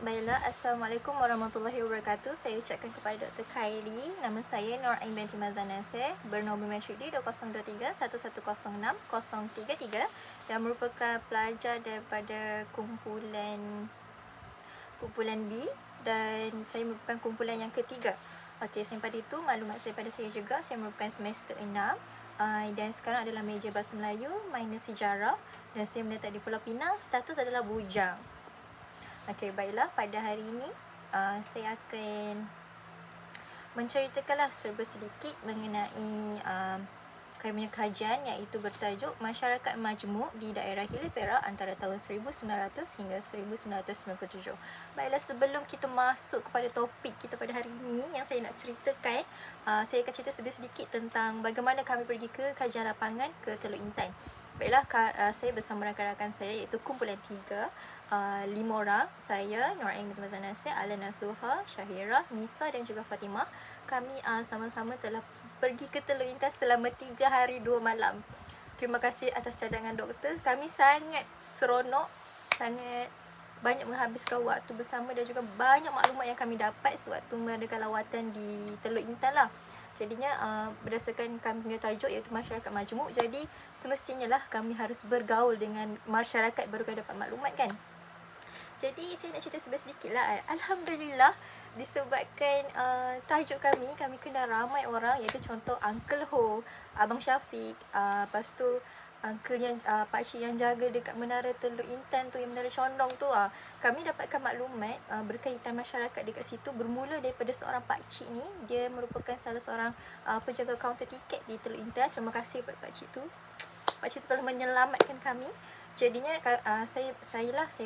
Baiklah, Assalamualaikum warahmatullahi wabarakatuh. Saya ucapkan kepada Dr. Khairi. Nama saya Nur Ain binti Mazan Nasir, bernombor matric D 2023-1106-033 dan merupakan pelajar daripada kumpulan B, dan saya merupakan kumpulan yang ketiga. Okey, selain pada itu, maklumat saya pada saya juga, saya merupakan semester 6 dan sekarang adalah meja Bahasa Melayu minus sejarah, dan saya menetap di Pulau Pinang, status adalah bujang. Okey, baiklah, pada hari ini saya akan menceritakanlah serba sedikit mengenai kami punya kajian, iaitu bertajuk Masyarakat Majmuk di Daerah Hilir Perak antara tahun 1900 hingga 1997. Baiklah, sebelum kita masuk kepada topik kita pada hari ini yang saya nak ceritakan, saya akan cerita sedikit tentang bagaimana kami pergi ke kajian lapangan ke Teluk Intan. Baiklah, saya bersama rakan-rakan saya, iaitu kumpulan 3, 5 orang. Saya, Nur Ain binti Mazan Nasir, Alan Nasuha, Syahira, Nisa dan juga Fatimah. Kami sama-sama telah pergi ke Teluk Intan selama 3 hari 2 malam. Terima kasih atas cadangan doktor. Kami sangat seronok, sangat banyak menghabiskan waktu bersama, dan juga banyak maklumat yang kami dapat sewaktu mengadakan lawatan di Teluk Intan lah. Jadinya berdasarkan kami punya tajuk, iaitu masyarakat majmuk, jadi semestinya lah kami harus bergaul dengan masyarakat baru kami dapat maklumat kan. Jadi saya nak cerita sedikit lah. Alhamdulillah, disebabkan tajuk kami kenal ramai orang, iaitu contoh Uncle Ho, Abang Syafiq, lepas tu uncle yang pakcik yang jaga dekat menara Teluk Intan tu, yang menara condong tu. Kami dapatkan maklumat berkaitan masyarakat dekat situ bermula daripada seorang pakcik ni. Dia merupakan salah seorang penjaga kaunter tiket di Teluk Intan. Terima kasih kepada pakcik tu. Pakcik tu telah menyelamatkan kami. Jadinya saya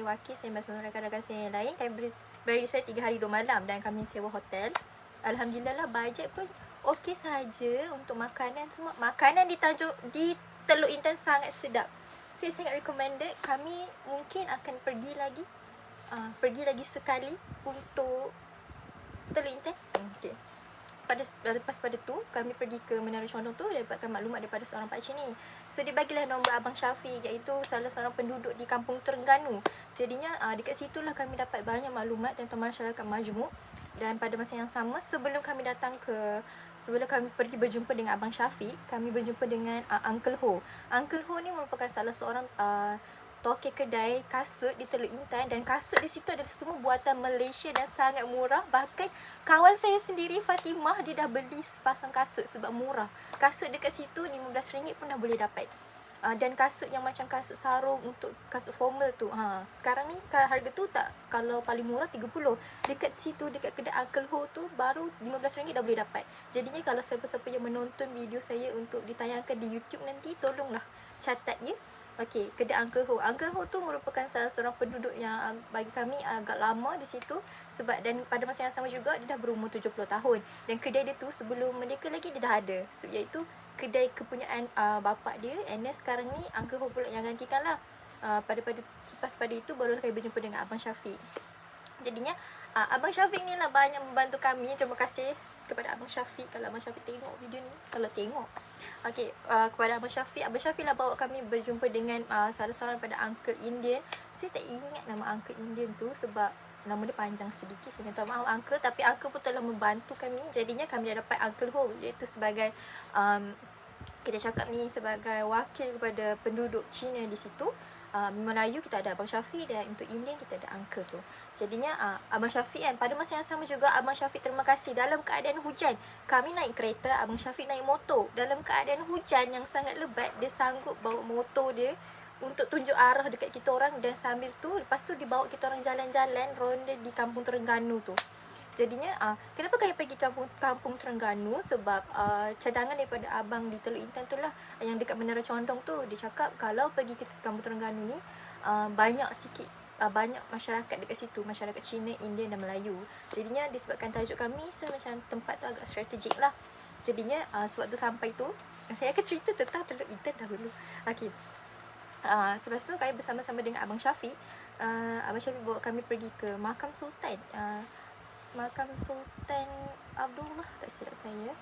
wakil, saya bersama rakan-rakan saya yang lain. Kami beri saya 3 hari 2 malam dan kami sewa hotel. Alhamdulillah lah, bajet pun okey saja untuk makanan semua. Makanan di Teluk Intan sangat sedap. Saya sangat recommended. Kami mungkin akan pergi lagi sekali untuk Teluk Intan. Okey. Lepas pada tu, kami pergi ke Menara Condong tu, dapatkan maklumat daripada seorang pakcik ni. So, dia bagilah nombor Abang Syafiq, iaitu salah seorang penduduk di Kampung Terengganu. Jadinya, dekat situlah kami dapat banyak maklumat tentang masyarakat majmuk. Dan pada masa yang sama, sebelum kami pergi berjumpa dengan Abang Syafiq, kami berjumpa dengan Uncle Ho. Uncle Ho ni merupakan salah seorang tokek kedai kasut di Teluk Intan, dan kasut di situ adalah semua buatan Malaysia dan sangat murah. Bahkan kawan saya sendiri, Fatimah, dia dah beli sepasang kasut sebab murah. Kasut dekat situ RM15 pun dah boleh dapat. Dan kasut yang macam kasut sarung untuk kasut formal tu, sekarang ni harga tu tak, kalau paling murah 30. Dekat situ, dekat kedai Uncle Ho tu, baru RM15 dah boleh dapat. Jadinya kalau siapa-siapa yang menonton video saya untuk ditayangkan di YouTube nanti, tolonglah catat ya. Okey, kedai Uncle Ho. Uncle Ho tu merupakan salah seorang penduduk yang bagi kami agak lama di situ, dan pada masa yang sama juga dia dah berumur 70 tahun. Dan kedai dia tu sebelum merdeka lagi dia dah ada, iaitu kedai kepunyaan bapak dia, and then sekarang ni Uncle Ho pula yang gantikan lah. Selepas pada itu barulah kami berjumpa dengan Abang Syafiq. Jadinya Abang Syafiq ni lah banyak membantu kami. Terima kasih kepada Abang Syafiq kalau Abang Syafiq tengok video ni. Kalau tengok, okey, kepada Abang Syafiq lah bawa kami berjumpa dengan salah seorang daripada Uncle Indian. Saya tak ingat nama Uncle Indian tu sebab nama dia panjang sedikit. Saya minta maaf Uncle, tapi Uncle pun telah membantu kami. Jadinya kami dah dapat Uncle Ho, iaitu sebagai kita cakap ni sebagai wakil kepada penduduk Cina di situ. Melayu kita ada Abang Syafiq, dan untuk Indian kita ada Uncle tu. Jadinya Abang Syafiq kan, pada masa yang sama juga Abang Syafiq, terima kasih, dalam keadaan hujan kami naik kereta, Abang Syafiq naik motor. Dalam keadaan hujan yang sangat lebat, dia sanggup bawa motor dia untuk tunjuk arah dekat kita orang, dan sambil tu lepas tu dibawa kita orang jalan-jalan ronda di Kampung Terengganu tu. Jadinya kenapa kami pergi Kampung Terengganu? Sebab cadangan daripada abang di Teluk Intan tu lah, yang dekat Menara Condong tu, dia cakap kalau pergi ke Kampung Terengganu ni banyak masyarakat dekat situ, masyarakat Cina, Indian dan Melayu. Jadinya disebabkan tajuk kami, macam tempat tu agak strategik lah. Jadinya sewaktu sampai tu, saya akan cerita tentang Teluk Intan dahulu. Okey. Selepas tu kami bersama-sama dengan Abang Syafiq. Abang Syafiq bawa kami pergi ke Makam Sultan Abdullah, tak silap saya.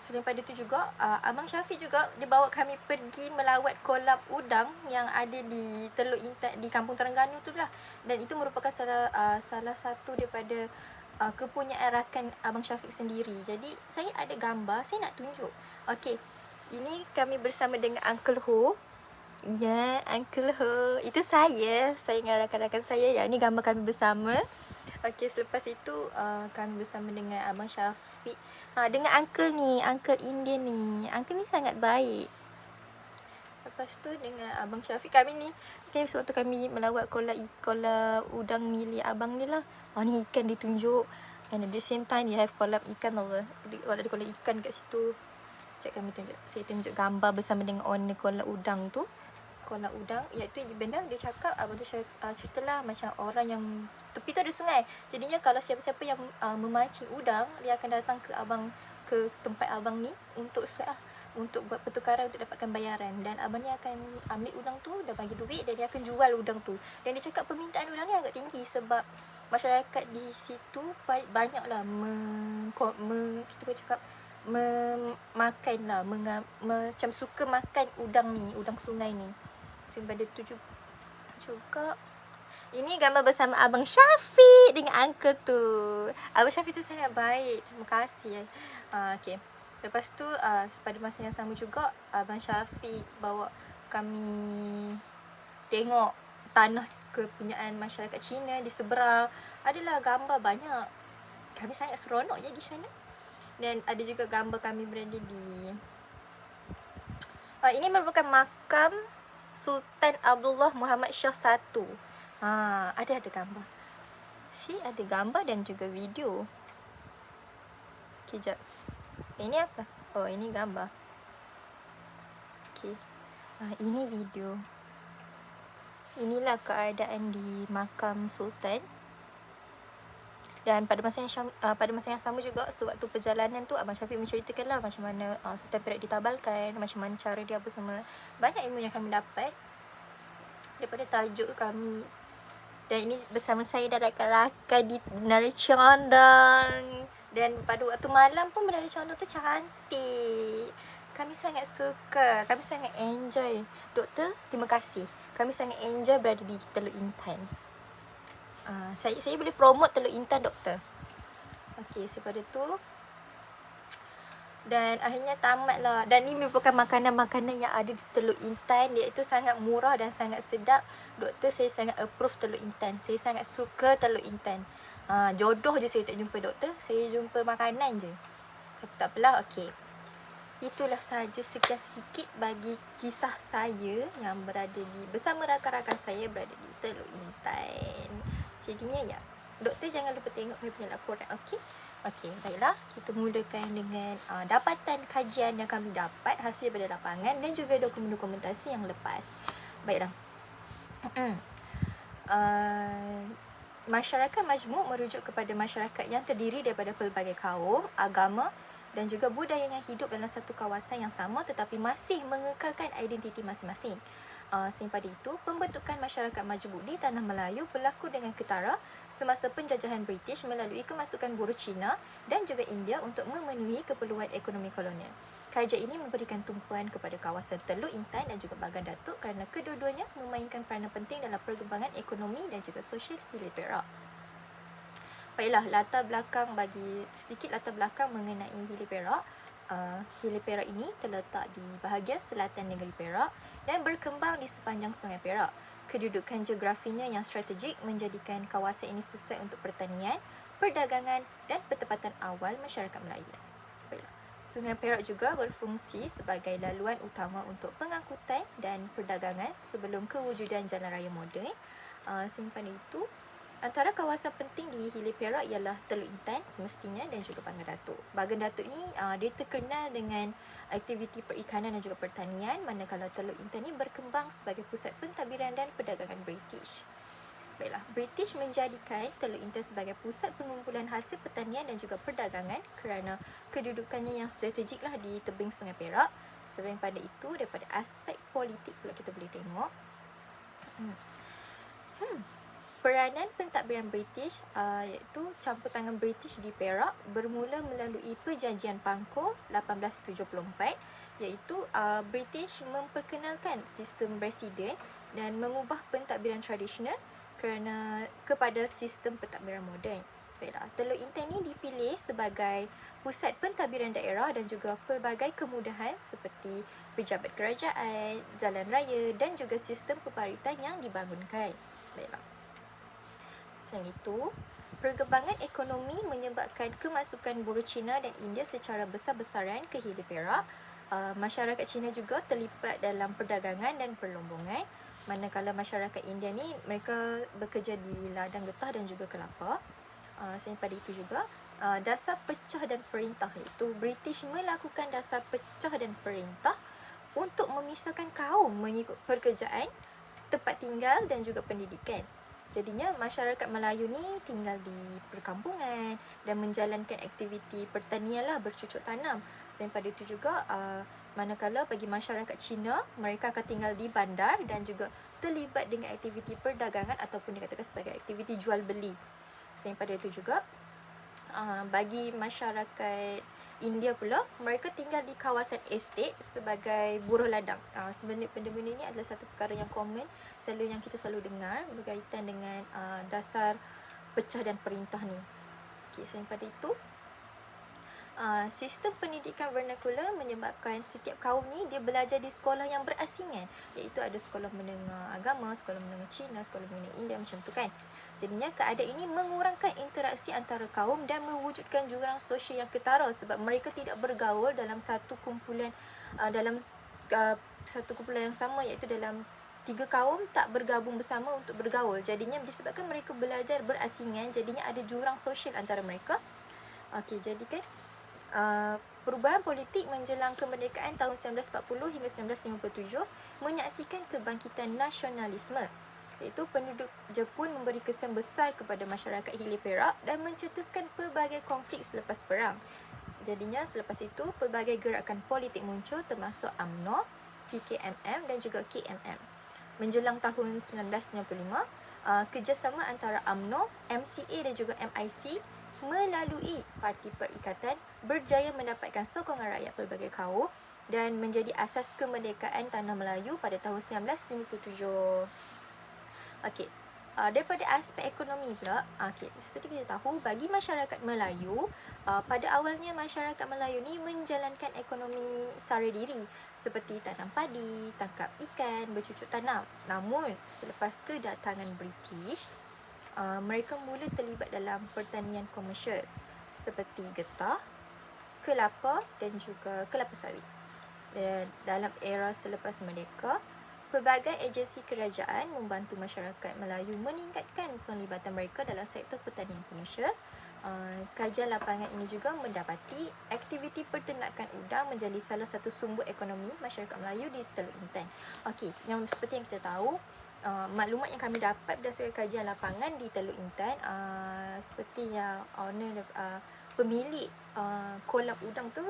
Selain pada itu juga, Abang Syafiq juga dia bawa kami pergi melawat kolam udang yang ada di Teluk Intan di Kampung Terengganu tu lah. Dan itu merupakan salah satu daripada kepunyaan rakan Abang Syafiq sendiri. Jadi saya ada gambar, saya nak tunjuk. Okey. Ini kami bersama dengan Uncle Ho. Ya, Uncle Ho. Itu saya dengan rakan-rakan saya. Ya, ini gambar kami bersama. Okey, selepas itu kami bersama dengan Abang Syafiq. Dengan Uncle ni, Uncle Indian ni. Uncle ni sangat baik. Lepas tu dengan Abang Syafiq kami ni, sewaktu kami melawat kolam udang milik abang ni lah. Ni ikan ditunjuk. And at the same time dia have kolam ikan tau. Kalau ada kolam ikan kat situ. Sekejap kami tunjuk. Saya tunjuk gambar bersama dengan owner kolam udang tu. Kolam udang, iaitu benda dia cakap, abang tu ceritalah macam orang yang tepi tu ada sungai. Jadinya kalau siapa-siapa yang memancing udang, dia akan datang ke tempat abang ni untuk untuk buat pertukaran untuk dapatkan bayaran. Dan abang ni akan ambil udang tu, dah bagi duit dan dia akan jual udang tu. Dan dia cakap permintaan udang ni agak tinggi sebab masyarakat di situ banyaklah kita boleh cakap memakan lah, macam suka makan udang ni, udang sungai ni. Sebab itu juga ini gambar bersama Abang Syafiq dengan uncle tu. Abang Syafiq tu sangat baik. Terima kasih. Okay. Lepas tu pada masa yang sama juga Abang Syafiq bawa kami tengok tanah kepunyaan masyarakat Cina di seberang. Adalah gambar banyak. Kami sangat seronok je di sana. Dan ada juga gambar kami berada di ini merupakan makam Sultan Abdullah Muhammad Shah I. Ada gambar. Ada gambar dan juga video. Kejap. Ini apa? Oh, ini gambar. Okay. Ini video. Inilah keadaan di makam Sultan. Dan pada masa yang sama juga, sewaktu perjalanan tu Abang Syafiq menceritakanlah macam mana Sultan Perak ditabalkan, macam mana cara dia apa semua. Banyak ilmu yang kami dapat daripada tajuk kami. Dan ini bersama saya dan rakan-rakan di Menara Condong. Dan pada waktu malam pun Menara Condong tu cantik. Kami sangat suka, kami sangat enjoy. Doktor, terima kasih. Kami sangat enjoy berada di Teluk Intan. Saya boleh promote Teluk Intan, doktor. Okey, daripada tu dan akhirnya tamatlah. Dan ni merupakan makanan-makanan yang ada di Teluk Intan, iaitu sangat murah dan sangat sedap. Doktor, saya sangat approve Teluk Intan. Saya sangat suka Teluk Intan. Jodoh je saya tak jumpa doktor, saya jumpa makanan je. Tapi tak apalah, okey. Itulah sahaja sekian sedikit bagi kisah saya yang berada bersama rakan-rakan saya berada di Teluk Intan. Jadinya ya, doktor jangan lupa tengok saya punya laporan, okey? Okey, baiklah. Kita mulakan dengan dapatan kajian yang kami dapat hasil daripada lapangan dan juga dokumentasi yang lepas. Baiklah. Masyarakat majmuk merujuk kepada masyarakat yang terdiri daripada pelbagai kaum, agama dan juga budaya yang hidup dalam satu kawasan yang sama tetapi masih mengekalkan identiti masing-masing. Selain pada itu, pembentukan masyarakat majmuk di Tanah Melayu berlaku dengan ketara semasa penjajahan British melalui kemasukan buruh Cina dan juga India untuk memenuhi keperluan ekonomi kolonial. Kajian ini memberikan tumpuan kepada kawasan Teluk Intan dan juga Bagan Datuk kerana kedua-duanya memainkan peranan penting dalam perkembangan ekonomi dan juga sosial Hilir Perak. Baiklah, sedikit latar belakang mengenai Hilir Perak. Hilir Perak ini terletak di bahagian selatan negeri Perak dan berkembang di sepanjang Sungai Perak. Kedudukan geografinya yang strategik menjadikan kawasan ini sesuai untuk pertanian, perdagangan dan pertempatan awal masyarakat Melayu. Baiklah. Sungai Perak juga berfungsi sebagai laluan utama untuk pengangkutan dan perdagangan sebelum kewujudan jalan raya moden. Simpan itu, antara kawasan penting di Hilir Perak ialah Teluk Intan semestinya dan juga Bagan Datuk. Bagan Datuk ni dia terkenal dengan aktiviti perikanan dan juga pertanian, manakala Teluk Intan ni berkembang sebagai pusat pentadbiran dan perdagangan British. Baiklah, British menjadikan Teluk Intan sebagai pusat pengumpulan hasil pertanian dan juga perdagangan kerana kedudukannya yang strategik lah di tebing Sungai Perak. Selain pada itu, daripada aspek politik pula kita boleh tengok. Peranan pentadbiran British iaitu campur tangan British di Perak bermula melalui Perjanjian Pangkor 1874, iaitu British memperkenalkan sistem residen dan mengubah pentadbiran tradisional kepada sistem pentadbiran moden. Baiklah, Teluk Intan ni dipilih sebagai pusat pentadbiran daerah dan juga pelbagai kemudahan seperti pejabat kerajaan, jalan raya dan juga sistem pembaritan yang dibangunkan. Baiklah. Selain itu, perkembangan ekonomi menyebabkan kemasukan buruh Cina dan India secara besar-besaran ke Hilir Perak. Masyarakat Cina juga terlibat dalam perdagangan dan perlombongan, manakala masyarakat India ni mereka bekerja di ladang getah dan juga kelapa. Selain pada itu juga, dasar pecah dan perintah, iaitu British melakukan dasar pecah dan perintah untuk memisahkan kaum mengikut pekerjaan, tempat tinggal dan juga pendidikan. Jadinya masyarakat Melayu ni tinggal di perkampungan dan menjalankan aktiviti pertanian lah, bercucuk tanam. Selain pada itu juga, manakala bagi masyarakat Cina, mereka akan tinggal di bandar dan juga terlibat dengan aktiviti perdagangan ataupun dikatakan sebagai aktiviti jual beli. Selain pada itu juga, bagi masyarakat India pula, mereka tinggal di kawasan estate sebagai buruh ladang. Sebenarnya benda-benda ini adalah satu perkara yang common, yang kita selalu dengar berkaitan dengan dasar pecah dan perintah ni. Okay, selain pada itu, sistem pendidikan vernacular menyebabkan setiap kaum ni dia belajar di sekolah yang berasingan, iaitu ada sekolah menengah agama, sekolah menengah Cina, sekolah menengah India, macam tu kan. Jadinya keadaan ini mengurangkan interaksi antara kaum dan mewujudkan jurang sosial yang ketara sebab mereka tidak bergaul dalam satu kumpulan satu kumpulan yang sama, iaitu dalam 3 kaum tak bergabung bersama untuk bergaul. Jadinya disebabkan mereka belajar berasingan, jadinya ada jurang sosial antara mereka. Okey, jadi kan perubahan politik menjelang kemerdekaan tahun 1940 hingga 1957 menyaksikan kebangkitan nasionalisme, iaitu penduduk Jepun memberi kesan besar kepada masyarakat Hilir Perak dan mencetuskan pelbagai konflik selepas perang. Jadinya selepas itu pelbagai gerakan politik muncul termasuk UMNO, PKMM dan juga KMM. Menjelang tahun 1995, kerjasama antara UMNO, MCA dan juga MIC melalui Parti Perikatan berjaya mendapatkan sokongan rakyat pelbagai kaum dan menjadi asas kemerdekaan Tanah Melayu pada tahun 1957. Okey, daripada aspek ekonomi pula, seperti kita tahu, bagi masyarakat Melayu, pada awalnya masyarakat Melayu ni menjalankan ekonomi sara diri seperti tanam padi, tangkap ikan, bercucuk tanam. Namun selepas kedatangan British, mereka mula terlibat dalam pertanian komersial seperti getah, kelapa dan juga kelapa sawit. Dalam era selepas merdeka, pelbagai agensi kerajaan membantu masyarakat Melayu meningkatkan penglibatan mereka dalam sektor pertanian komersial. Kajian lapangan ini juga mendapati aktiviti peternakan udang menjadi salah satu sumber ekonomi masyarakat Melayu di Teluk Intan. Okey, yang seperti yang kita tahu, maklumat yang kami dapat berdasarkan kajian lapangan di Teluk Intan, seperti yang owner pemilik kolam udang tu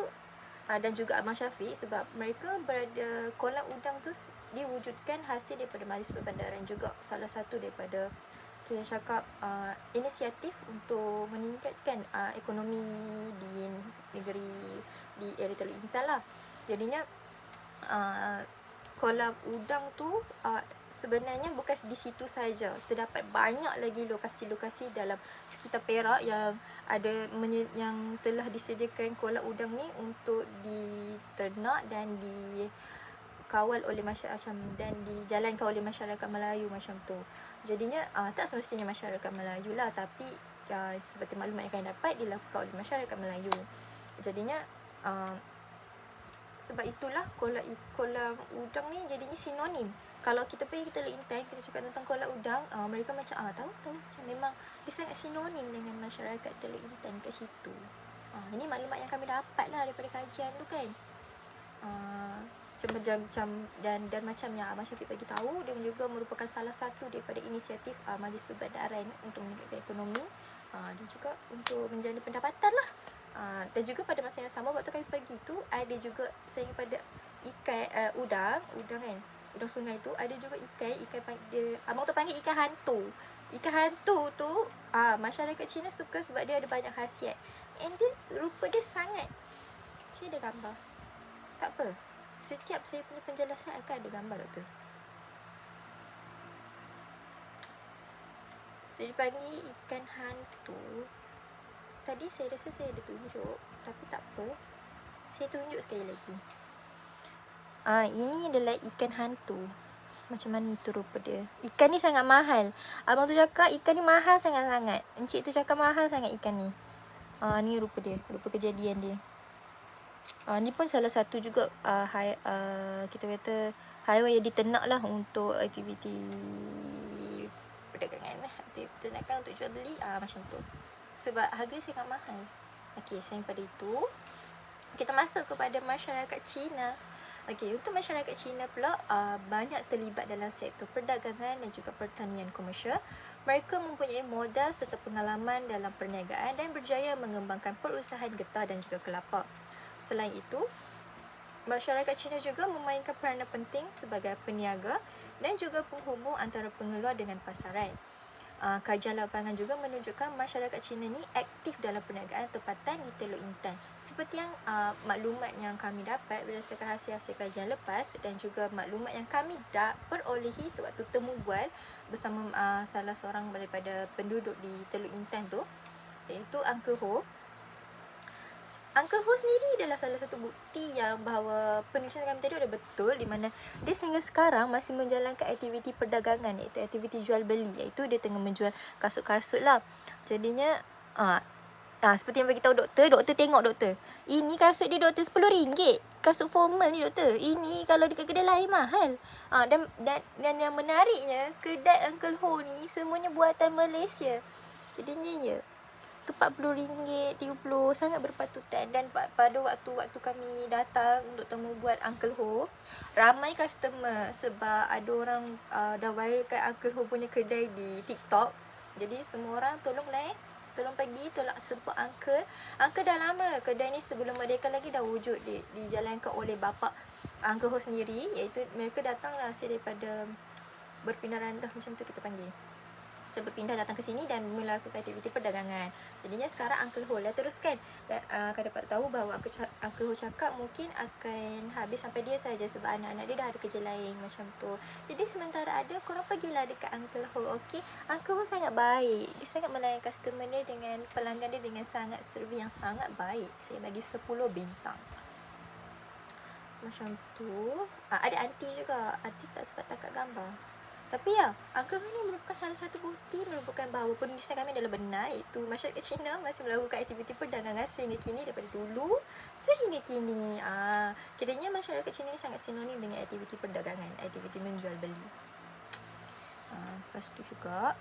dan juga Abang Syafiq, sebab mereka berada, kolam udang tu diwujudkan hasil daripada Majlis Perbandaran juga, salah satu daripada kita cakap inisiatif untuk meningkatkan ekonomi di negeri di area Teluk Intan lah. Jadinya kolam udang tu sebenarnya bukan di situ saja, terdapat banyak lagi lokasi-lokasi dalam sekitar Perak yang yang telah disediakan kolam udang ni untuk diternak dan dikawal oleh masyarakat dan dijalankan oleh masyarakat Melayu macam tu. Jadinya tak semestinya masyarakat Melayu lah, tapi seperti maklumat yang kami dapat dilakukan oleh masyarakat Melayu. Jadinya sebab itulah kolam udang ni jadinya sinonim. Kalau kita pergi ke Teluk Intan, kita cakap tentang kolam udang, mereka macam tahu macam memang dia sangat sinonim dengan masyarakat Teluk Intan kat situ. Ini maklumat yang kami dapat lah daripada kajian tu kan. Macam dan macam yang Abang Syafiq bagi tahu, dia juga merupakan salah satu daripada inisiatif Majlis Perbandaran untuk meningkatkan ekonomi dan juga untuk menjana pendapatan lah. Dan juga pada masa yang sama, waktu kami pergi tu ada juga selain pada ikan udang kan, udang sungai tu, ada juga ikan abang tu panggil ikan hantu. Ikan hantu tu masyarakat Cina suka sebab dia ada banyak khasiat. And dia rupa dia sangat. Saya ada gambar. Tak apa. Setiap saya punya penjelasan akan ada gambar, doktor. Saya dipanggil ikan hantu. Tadi saya rasa saya ada tunjuk, tapi tak apa. Saya tunjuk sekali lagi. Ini adalah ikan hantu. Macam mana tu rupa dia. Ikan ni sangat mahal. Abang tu cakap ikan ni mahal sangat-sangat. Encik tu cakap mahal sangat ikan ni. Ni rupa dia. Rupa kejadian dia. Ni pun salah satu juga kita kata haiwan yang diternak lah untuk aktiviti perdagangan lah. Ternakan untuk jual beli macam tu. Sebab harga dia sangat mahal. Okey, selain pada itu, kita masuk kepada masyarakat Cina. Okey, untuk masyarakat Cina pula banyak terlibat dalam sektor perdagangan dan juga pertanian komersial. Mereka mempunyai modal serta pengalaman dalam perniagaan dan berjaya mengembangkan perusahaan getah dan juga kelapa. Selain itu, masyarakat Cina juga memainkan peranan penting sebagai peniaga dan juga penghubung antara pengeluar dengan pasaran. Kajian lapangan juga menunjukkan masyarakat Cina ni aktif dalam perniagaan tempatan di Teluk Intan. Seperti yang maklumat yang kami dapat berdasarkan hasil-hasil kajian lepas dan juga maklumat yang kami perolehi sewaktu temu bual bersama salah seorang daripada penduduk di Teluk Intan tu, iaitu Uncle Ho. Uncle Ho sendiri adalah salah satu bukti yang bahawa penulisan kami tadi ada betul, di mana dia sehingga sekarang masih menjalankan aktiviti perdagangan, iaitu aktiviti jual beli, iaitu dia tengah menjual kasut-kasut lah. Jadinya seperti yang bagi tahu doktor tengok doktor. Ini kasut dia doktor RM10. Kasut formal ni doktor. Ini kalau dekat kedai lain mahal. Dan yang menariknya, kedai Uncle Ho ni semuanya buatan Malaysia. Jadinya tu RM40, RM30, sangat berpatutan. Dan pada waktu kami datang untuk temu buat Uncle Ho, ramai customer sebab ada orang dah viralkan Uncle Ho punya kedai di TikTok. Jadi semua orang tolong pergi, tolong support Uncle. Uncle dah lama, kedai ni sebelum merdeka lagi dah wujud, dijalankan oleh bapa Uncle Ho sendiri, iaitu mereka datang lah hasil daripada berpindah randah, macam tu kita panggil. Macam berpindah datang ke sini dan melakukan aktiviti perdagangan. Jadinya sekarang Uncle Ho lah teruskan. Dan akan dapat tahu bahawa Uncle Ho cakap mungkin akan habis sampai dia saja sebab anak-anak dia dah ada kerja lain macam tu. Jadi sementara ada, korang pergilah dekat Uncle Ho, okey? Uncle Ho sangat baik. Dia sangat melayan customer dia dengan pelanggan dia dengan sangat servis yang sangat baik. Saya bagi 10 bintang. Macam tu. Ada aunty juga. Aunty tak sempat tangkap gambar. Tapi Uncle Ho ni merupakan salah satu bukti merupakan bahawa penulisan kami adalah benar, iaitu masyarakat Cina masih melakukan aktiviti perdagangan sehingga kini, daripada dulu sehingga kini. Kiranya masyarakat Cina ni sangat sinonim dengan aktiviti perdagangan, aktiviti menjual beli. Lepas tu juga,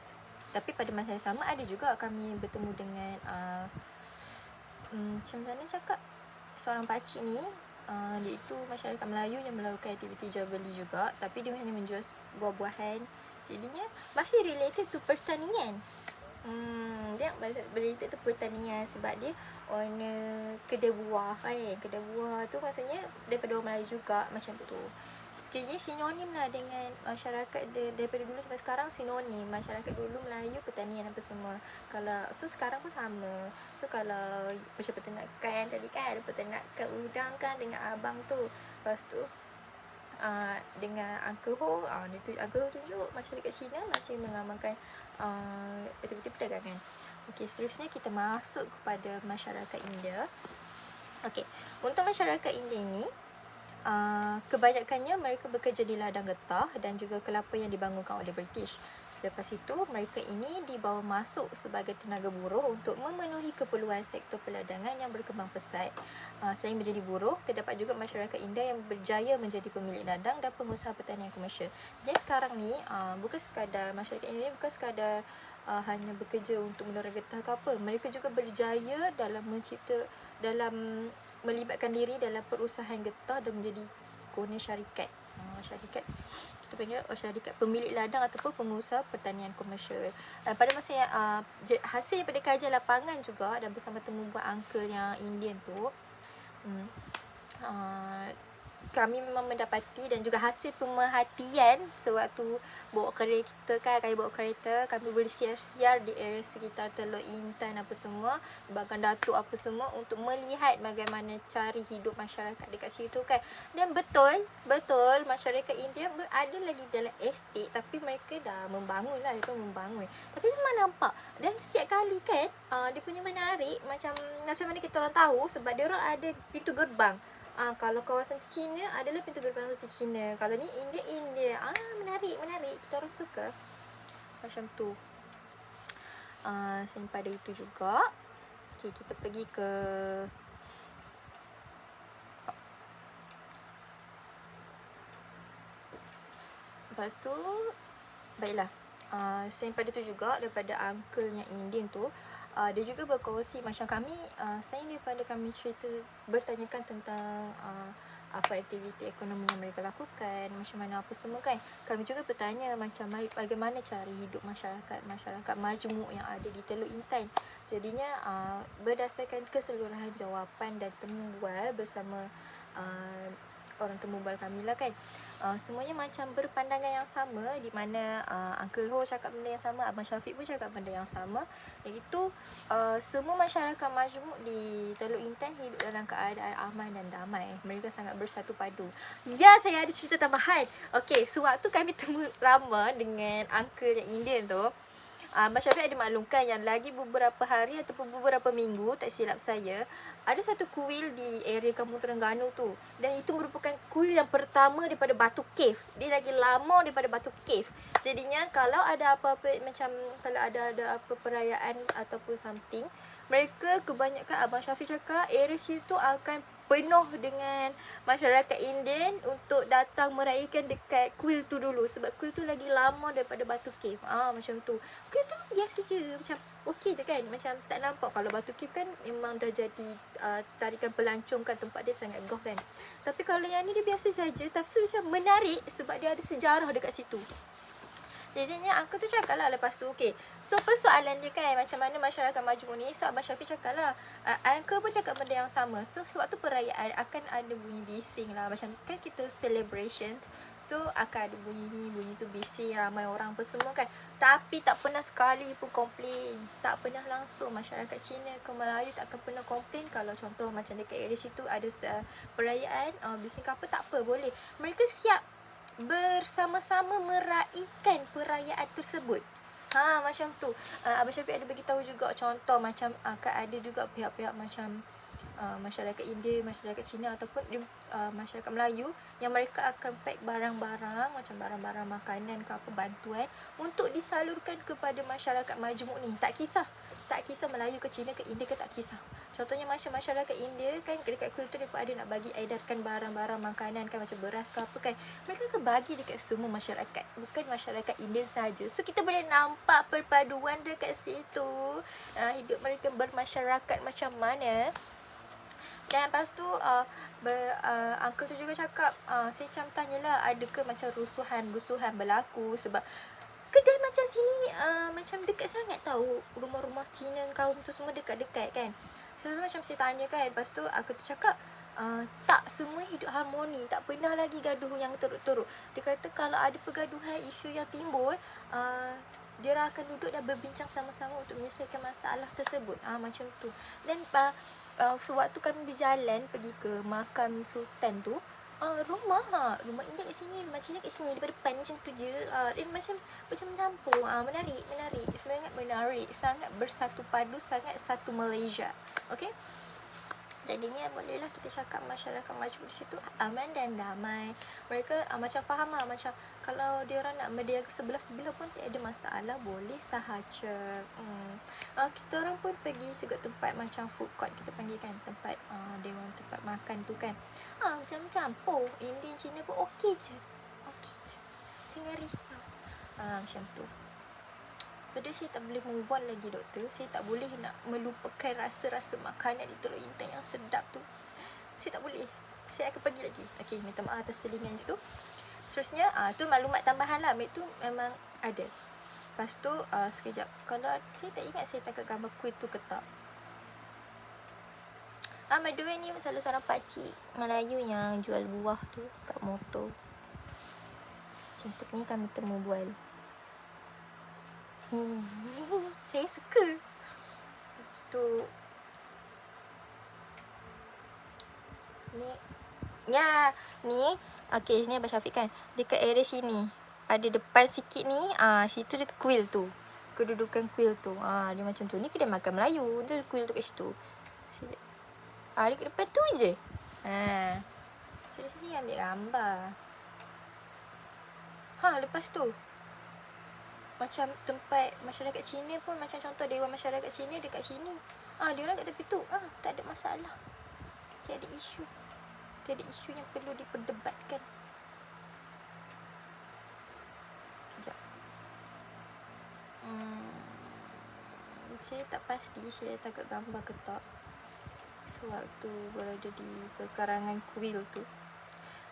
tapi pada masa yang sama ada juga kami bertemu dengan macam mana cakap, seorang pakcik ni, iaitu masyarakat Melayu yang melakukan aktiviti jual beli juga, tapi dia hanya menjual buah-buahan. Jadinya masih related to pertanian. Dia related to pertanian sebab dia owner kedai buah kan. Kedai buah tu maksudnya daripada orang Melayu juga, macam tu. Kayaknya sinonim lah dengan masyarakat daripada dulu sampai sekarang, sinonim. Masyarakat dulu Melayu, pertanian apa semua. So sekarang pun sama. So kalau macam peternakan tadi kan, ada peternakan udang kan dengan abang tu. Lepas tu dengan Uncle Ho, Uncle Ho tunjuk masyarakat Cina masih mengamalkan aktiviti perdagangan. Okey, seterusnya kita masuk kepada masyarakat India. Okey, untuk masyarakat India ini, kebanyakannya mereka bekerja di ladang getah dan juga kelapa yang dibangunkan oleh British. Selepas itu, mereka ini dibawa masuk sebagai tenaga buruh untuk memenuhi keperluan sektor perdagangan yang berkembang pesat. Selain menjadi buruh, terdapat juga masyarakat India yang berjaya menjadi pemilik ladang dan pengusaha pertanian komersial. Jadi sekarang ni, bukan sekadar masyarakat India ni bukan sekadar hanya bekerja untuk menora getah ke apa. Mereka juga berjaya dalam melibatkan diri dalam perusahaan getah dan menjadi owner syarikat. Syarikat kita panggil syarikat pemilik ladang ataupun pengusaha pertanian komersial. Pada masa yang hasil daripada kajian lapangan juga dan bersama temu buat uncle yang Indian tu, kami memang mendapati dan juga hasil pemerhatian sewaktu bawa kereta kan, kami bawa kereta, kami bersiar-siar di area sekitar Teluk Intan apa semua, Bagan Datuk apa semua, untuk melihat bagaimana cari hidup masyarakat dekat situ kan. Dan betul masyarakat India ada lagi dalam estate, tapi mereka dah membangun lah, mereka membangun. Tapi memang nampak, dan setiap kali kan dia punya menarik, macam mana kita orang tahu, sebab dia orang ada pintu gerbang. Kalau kawasan tu Cina adalah pintu gerbang bahasa Cina. Kalau ni India. Menarik. Kita orang suka. Macam tu. Selain pada itu juga, okay, kita pergi ke lepas tu, baiklah. Selain pada tu juga, daripada uncle yang Indian tu, dia juga berkongsi macam kami, selain daripada kami cerita, bertanyakan tentang apa aktiviti ekonomi yang mereka lakukan, macam mana apa semua kan, kami juga bertanya macam bagaimana cara hidup masyarakat majmuk yang ada di Teluk Intan. Jadinya berdasarkan keseluruhan jawapan dan temubual bersama orang temubual kami lah kan, semuanya macam berpandangan yang sama, di mana Uncle Ho cakap benda yang sama, Abang Syafiq pun cakap benda yang sama, iaitu semua masyarakat majmuk di Teluk Intan hidup dalam keadaan aman dan damai. Mereka sangat bersatu padu. Ya, saya ada cerita tambahan. Okey, sewaktu kami temu Rama dengan Uncle yang Indian tu, Abang Syafiq ada maklumkan yang lagi beberapa hari ataupun beberapa minggu, tak silap saya, ada satu kuil di area Kampung Terengganu tu. Dan itu merupakan kuil yang pertama daripada Batu Cave. Dia lagi lama daripada Batu Cave. Jadinya kalau ada apa-apa, macam kalau ada apa perayaan ataupun something, mereka kebanyakan, Abang Syafiq cakap, area situ akan penuh dengan masyarakat Indian untuk datang meraihkan dekat kuil tu dulu, sebab kuil tu lagi lama daripada Batu Cave. Macam tu. Kuil tu biasa je, macam okey je kan, macam tak nampak. Kalau Batu Cave kan memang dah jadi tarikan pelancong kan, tempat dia sangat goh kan. Tapi kalau yang ni dia biasa saja, tapi macam menarik sebab dia ada sejarah dekat situ. Jadinya aku tu cakap lah lepas tu, okay, so persoalan dia kan, macam mana masyarakat majmuk ni. So Abang Syafiq cakap lah, Uncle pun cakap benda yang sama. So sewaktu perayaan akan ada bunyi bising lah, macam kan kita celebration, so akan ada bunyi ni, bunyi tu bising, ramai orang apa semua kan. Tapi tak pernah sekali pun komplain. Tak pernah langsung masyarakat Cina ke Melayu tak akan pernah komplain kalau contoh macam dekat area situ ada perayaan, bising ke apa, tak apa, boleh. Mereka siap bersama-sama meraihkan perayaan tersebut. Macam tu. Abang Syafiq ada bagi tahu juga contoh macam akan ada juga pihak-pihak macam masyarakat India, masyarakat Cina ataupun masyarakat Melayu yang mereka akan pack barang-barang macam barang-barang makanan ke apa, bantuan untuk disalurkan kepada masyarakat majmuk ni. Tak kisah Melayu ke Cina ke India ke, tak kisah. Contohnya macam masyarakat India kan, dekat kuil tu mereka ada nak bagi edarkan barang-barang makanan kan, macam beras ke apa kan, mereka akan bagi dekat semua masyarakat, bukan masyarakat India saja. So kita boleh nampak perpaduan dekat situ, hidup mereka bermasyarakat macam mana. Dan lepas tu uncle tu juga cakap, saya macam tanyalah, ada ke macam rusuhan berlaku, sebab kedai macam sini macam dekat sangat tahu, rumah-rumah Cina kaum tu semua dekat-dekat kan. So macam saya tanya kan, lepas tu aku tu cakap, tak, semua hidup harmoni, tak pernah lagi gaduh yang teruk-teruk. Dia kata kalau ada pergaduhan, isu yang timbul, dia akan duduk dan berbincang sama-sama untuk menyelesaikan masalah tersebut. Macam tu. Dan sewaktu kami berjalan pergi ke makam sultan tu, rumah India kat sini, rumah Cina kat sini, daripada depan macam tu je. Dia macam mencampur. Menarik, sangat menarik, sangat bersatu padu, sangat satu Malaysia. Okey, jadinya bolehlah kita cakap masyarakat majmuk di situ aman dan damai. Mereka macam faham lah, macam kalau dia orang nak berdiam sebelah-sebelah pun tak ada masalah, boleh sahaja. Kita orang pun pergi juga tempat macam food court, kita panggil kan, tempat dewan tempat makan tu kan. Macam campur Indian Cina pun okey je. Jangan risau. Macam tu. Jadi saya tak boleh move on lagi, doktor. Saya tak boleh nak melupakan rasa-rasa makanan di Teluk Intan yang sedap tu. Saya tak boleh. Saya akan pergi lagi. Okey, minta maaf atas selingan situ. Seterusnya, tu maklumat tambahan lah. Itu memang ada. Lepas tu, sekejap. Kalau saya tak ingat saya tangkap gambar kuih tu ke tak. by the way ni salah seorang pakcik Melayu yang jual buah tu kat motor. Macam tu ni kami temu bual. Saya suka. Lepas tu ni ni okey, sini Abang Syafiq kan. Dekat area sini ada depan sikit ni, situ dia kuil tu. Kedudukan kuil tu. Dia macam tu. Ni kedai makan Melayu. Dia kuil tu kat situ. Dekat depan tu je. So dari sini ambil gambar. Lepas tu macam tempat masyarakat Cina pun, macam contoh Dewan Masyarakat Cina dekat sini. Dia orang kat tepi tu. Tak ada masalah. Tiada isu. Tiada isu yang perlu diperdebatkan. Kejap. Saya tak pasti saya tangkap gambar ke tak sewaktu berada di perkarangan kuil tu.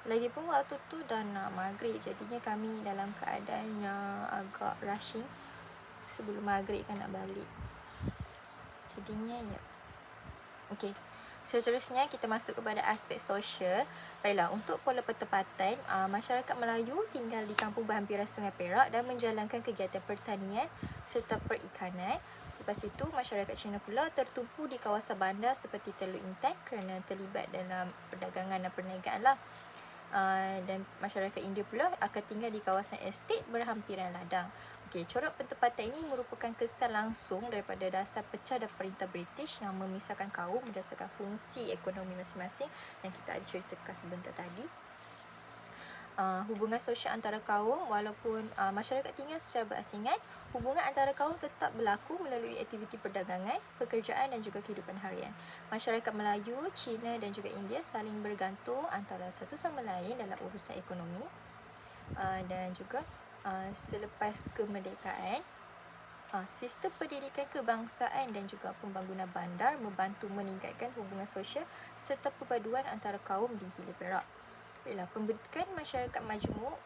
Lagipun waktu tu dah nak maghrib, jadinya kami dalam keadaan yang agak rushing. Sebelum maghrib kan nak balik. Jadinya okey. Seterusnya kita masuk kepada aspek sosial. Baiklah, untuk pola pertempatan, masyarakat Melayu tinggal di kampung berhampiran Sungai Perak dan menjalankan kegiatan pertanian serta perikanan. Selepas itu, masyarakat Cina pula tertumpu di kawasan bandar seperti Teluk Intan kerana terlibat dalam perdagangan dan perniagaan lah. Dan masyarakat India pula akan tinggal di kawasan estet berhampiran ladang. Okey, corak pertempatan ini merupakan kesan langsung daripada dasar pecah dan perintah British yang memisahkan kaum berdasarkan fungsi ekonomi masing-masing yang kita ada ceritakan sebentar tadi. Hubungan sosial antara kaum, walaupun masyarakat tinggal secara berasingan, hubungan antara kaum tetap berlaku melalui aktiviti perdagangan, pekerjaan dan juga kehidupan harian. Masyarakat Melayu, Cina dan juga India saling bergantung antara satu sama lain dalam urusan ekonomi. Dan juga selepas kemerdekaan, sistem pendidikan kebangsaan dan juga pembangunan bandar membantu meningkatkan hubungan sosial serta perpaduan antara kaum di Hilir Perak. Baiklah, pembentukan masyarakat majmuk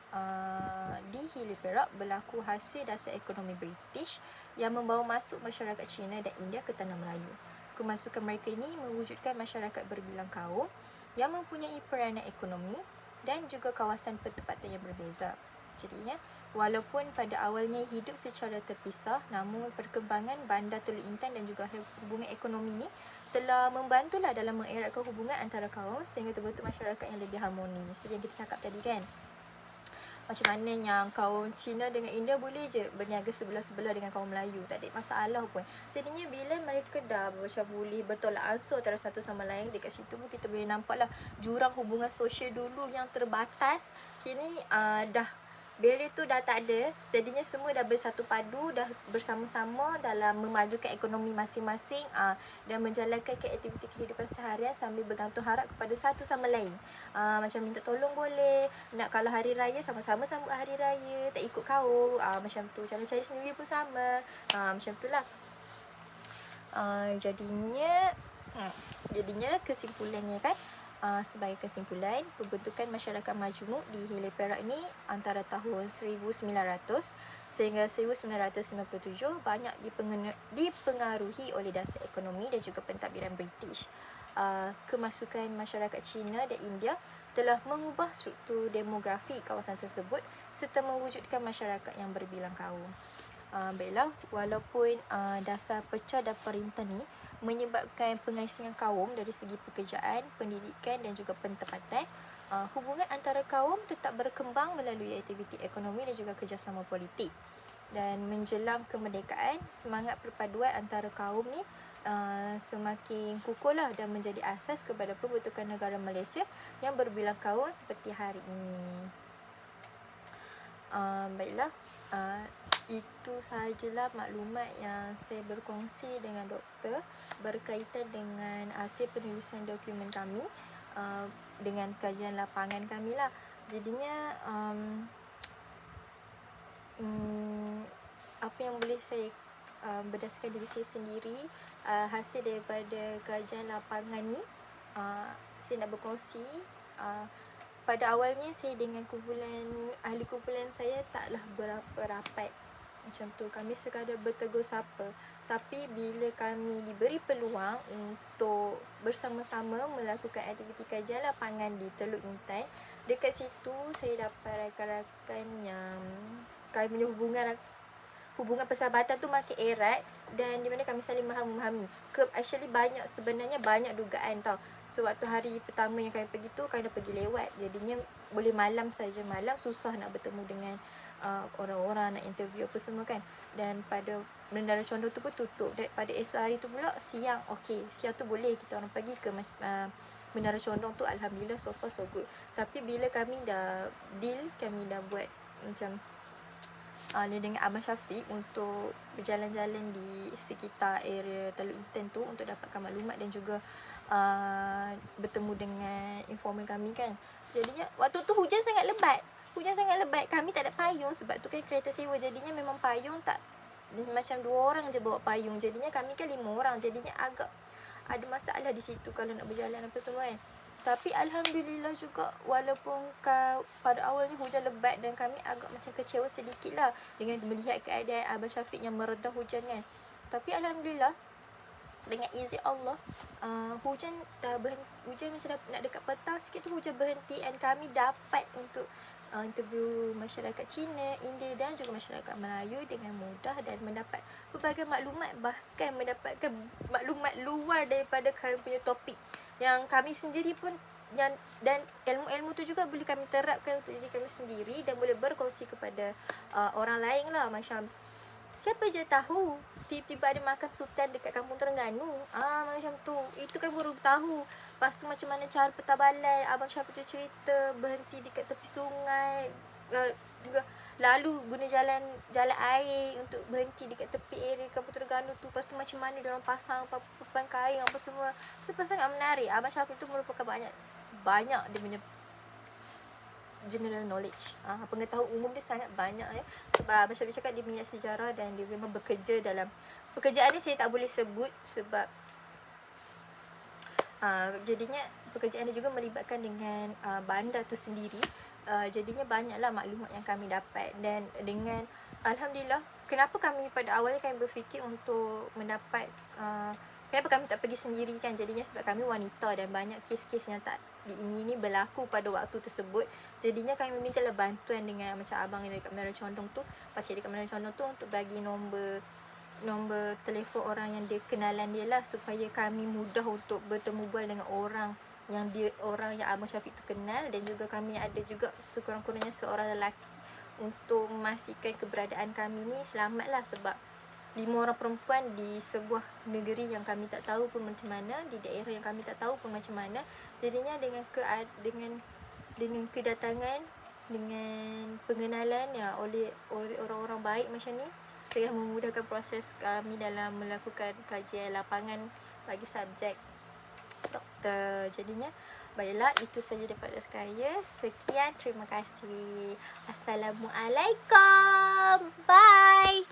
di Hilir Perak berlaku hasil dasar ekonomi British yang membawa masuk masyarakat Cina dan India ke tanah Melayu. Kemasukan mereka ini mewujudkan masyarakat berbilang kaum yang mempunyai peranan ekonomi dan juga kawasan pertempatan yang berbeza. Jadinya, walaupun pada awalnya hidup secara terpisah, namun perkembangan bandar Teluk Intan dan juga hubungan ekonomi ini telah membantulah dalam mengeratkan hubungan antara kaum sehingga terbentuk masyarakat yang lebih harmoni. Seperti yang kita cakap tadi kan. Macam mana yang kaum Cina dengan India boleh je berniaga sebelah-sebelah dengan kaum Melayu, tak ada masalah pun. Jadinya bila mereka dah macam boleh bertolak ansur antara satu sama lain, dekat situ pun kita boleh nampak lah jurang hubungan sosial dulu yang terbatas, kini dah barrier tu dah tak ada. Jadinya semua dah bersatu padu, dah bersama-sama dalam memajukan ekonomi masing-masing dan menjalankan aktiviti kehidupan seharian sambil bergantung harap kepada satu sama lain. Macam minta tolong boleh, nak kalau hari raya sama-sama sambut hari raya, tak ikut kaum, macam tu. Cara Chinese New Year pun sama, macam tu lah. Jadinya kesimpulannya kan, sebagai kesimpulan, pembentukan masyarakat majmuk di Hilir Perak ni antara tahun 1900 sehingga 1997 banyak dipengaruhi oleh dasar ekonomi dan juga pentadbiran British. Kemasukan masyarakat Cina dan India telah mengubah struktur demografi kawasan tersebut serta mewujudkan masyarakat yang berbilang kaum. Baiklah, walaupun dasar pecah dan perintah ni menyebabkan pengasingan kaum dari segi pekerjaan, pendidikan dan juga pentempatan, hubungan antara kaum tetap berkembang melalui aktiviti ekonomi dan juga kerjasama politik. Dan menjelang kemerdekaan, semangat perpaduan antara kaum ni semakin kukuhlah dan menjadi asas kepada pembentukan negara Malaysia yang berbilang kaum seperti hari ini. Baiklah, itu sahajalah maklumat yang saya berkongsi dengan doktor berkaitan dengan hasil penulisan dokumen kami dengan kajian lapangan kami lah. Jadinya apa yang boleh saya berdasarkan diri saya sendiri, hasil daripada kajian lapangan ni saya nak berkongsi. Pada awalnya saya dengan ahli kumpulan saya taklah berapa rapat Macam tu, kami sekadar bertegur sapa. Tapi bila kami diberi peluang untuk bersama-sama melakukan aktiviti kajian lapangan di Teluk Intan, dekat situ saya dapat rakan-rakan yang kami punya hubungan persahabatan tu makin erat, dan di mana kami saling memahami. Actually sebenarnya banyak dugaan tau. So waktu hari pertama yang kami pergi tu, kami dah pergi lewat, jadinya boleh malam saja, malam susah nak bertemu dengan orang-orang, nak interview apa semua kan. Dan pada Menara Condong tu pun tutup. Dan pada esok hari tu pula siang, siang tu boleh kita orang pergi ke Menara Condong tu. Alhamdulillah, so far so good. Tapi bila kami dah deal, kami dah buat macam dengan Abang Syafiq untuk berjalan-jalan di sekitar area Teluk Intan tu untuk dapatkan maklumat dan juga bertemu dengan informan kami kan. Jadinya waktu tu hujan sangat lebat, kami tak ada payung sebab tu kan kereta sewa, jadinya memang payung tak, macam 2 orang je bawa payung, jadinya kami kan 5 orang, jadinya agak ada masalah di situ kalau nak berjalan apa semua kan. Tapi Alhamdulillah juga, walaupun pada awalnya hujan lebat dan kami agak macam kecewa sedikit lah dengan melihat keadaan Abang Syafiq yang meredah hujan kan. Tapi Alhamdulillah, dengan izin Allah, hujan dah berhenti, hujan macam dah nak dekat petang sikit tu hujan berhenti, dan kami dapat untuk interview masyarakat Cina, India dan juga masyarakat Melayu dengan mudah dan mendapat pelbagai maklumat, bahkan mendapatkan maklumat luar daripada kami punya topik yang kami sendiri pun dan ilmu-ilmu tu juga boleh kami terapkan untuk diri kami sendiri dan boleh berkongsi kepada orang lain lah. Macam siapa je tahu tiba-tiba ada makam sultan dekat kampung Terengganu, macam tu, itu kan baru tahu. Lepas tu macam mana cara petabalan, Abang Syafiq tu cerita berhenti dekat tepi sungai, juga lalu guna jalan air untuk berhenti dekat tepi area kampung Terengganu tu. Lepas tu macam mana diorang pasang papan kain apa semua. Sangat menarik. Abang Syafiq tu merupakan banyak dia punya general knowledge, pengetahuan umum dia sangat banyak ya. Sebab Abang Syafiq cakap dia minat sejarah dan dia memang bekerja dalam pekerjaan ni, saya tak boleh sebut sebab jadinya pekerjaan dia juga melibatkan dengan bandar tu sendiri. Jadinya banyaklah maklumat yang kami dapat. Dan dengan Alhamdulillah, kenapa kami pada awalnya kami berfikir untuk mendapat kenapa kami tak pergi sendiri kan, jadinya sebab kami wanita dan banyak kes-kes yang tak ini berlaku pada waktu tersebut. Jadinya kami memintalah bantuan dengan macam abang yang dekat Menara Condong tu, pakcik dekat Menara Condong tu, untuk bagi nombor telefon orang yang dia kenalan dia lah, supaya kami mudah untuk bertemu bual dengan orang yang Abang Syafiq tu kenal. Dan juga kami ada juga sekurang-kurangnya seorang lelaki untuk memastikan keberadaan kami ni selamat lah. Sebab 5 orang perempuan di sebuah negeri yang kami tak tahu pun macam mana, di daerah yang kami tak tahu pun macam mana. Jadinya dengan kedatangan, dengan pengenalan ya oleh orang-orang baik macam ni, saya memudahkan proses kami dalam melakukan kajian lapangan bagi subjek doktor. Jadinya baiklah, itu saja daripada saya. Sekian, terima kasih. Assalamualaikum. Bye.